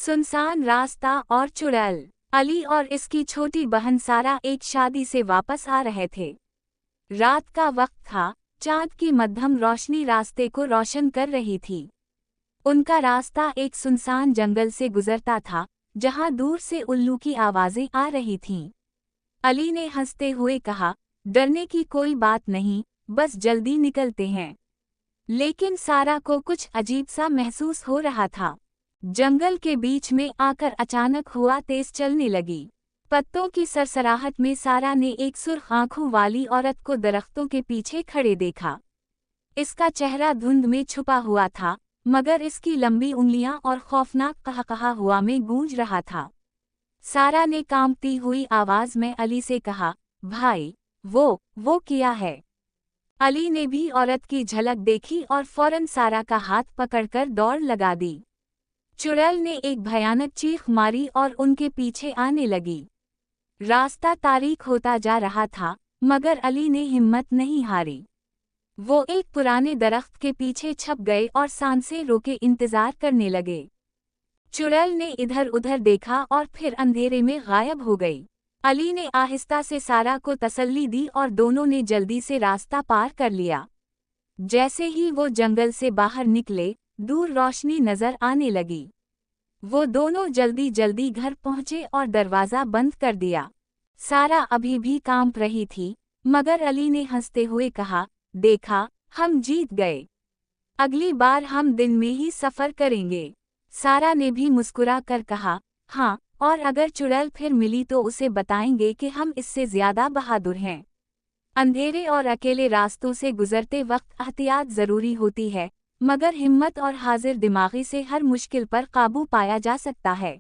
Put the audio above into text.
सुनसान रास्ता और चुड़ैल। अली और इसकी छोटी बहन सारा एक शादी से वापस आ रहे थे। रात का वक्त था, चाँद की मध्यम रोशनी रास्ते को रोशन कर रही थी। उनका रास्ता एक सुनसान जंगल से गुजरता था, जहां दूर से उल्लू की आवाजें आ रही थीं। अली ने हंसते हुए कहा, डरने की कोई बात नहीं, बस जल्दी निकलते हैं। लेकिन सारा को कुछ अजीब सा महसूस हो रहा था। जंगल के बीच में आकर अचानक हवा तेज चलने लगी। पत्तों की सरसराहट में सारा ने एक सुर्ख आंखों वाली औरत को दरख्तों के पीछे खड़े देखा। इसका चेहरा धुंध में छुपा हुआ था, मगर इसकी लंबी उंगलियां और खौफनाक कहकहा हवा में गूंज रहा था। सारा ने कांपती हुई आवाज में अली से कहा, भाई, वो किया है? अली ने भी औरत की झलक देखी और फौरन सारा का हाथ पकड़कर दौड़ लगा दी। चुड़ैल ने एक भयानक चीख मारी और उनके पीछे आने लगी। रास्ता तारीक होता जा रहा था, मगर अली ने हिम्मत नहीं हारी। वो एक पुराने दरख्त के पीछे छप गए और सांसें रोके इंतजार करने लगे। चुड़ैल ने इधर उधर देखा और फिर अंधेरे में गायब हो गई। अली ने आहिस्ता से सारा को तसल्ली दी और दोनों ने जल्दी से रास्ता पार कर लिया। जैसे ही वो जंगल से बाहर निकले, दूर रोशनी नजर आने लगी। वो दोनों जल्दी जल्दी घर पहुंचे और दरवाज़ा बंद कर दिया। सारा अभी भी कांप रही थी, मगर अली ने हंसते हुए कहा, देखा, हम जीत गए। अगली बार हम दिन में ही सफ़र करेंगे। सारा ने भी मुस्कुरा कर कहा, हाँ, और अगर चुड़ैल फिर मिली तो उसे बताएंगे कि हम इससे ज़्यादा बहादुर हैं। अंधेरे और अकेले रास्तों से गुजरते वक्त एहतियात ज़रूरी होती है, मगर हिम्मत और हाजिर दिमागी से हर मुश्किल पर काबू पाया जा सकता है।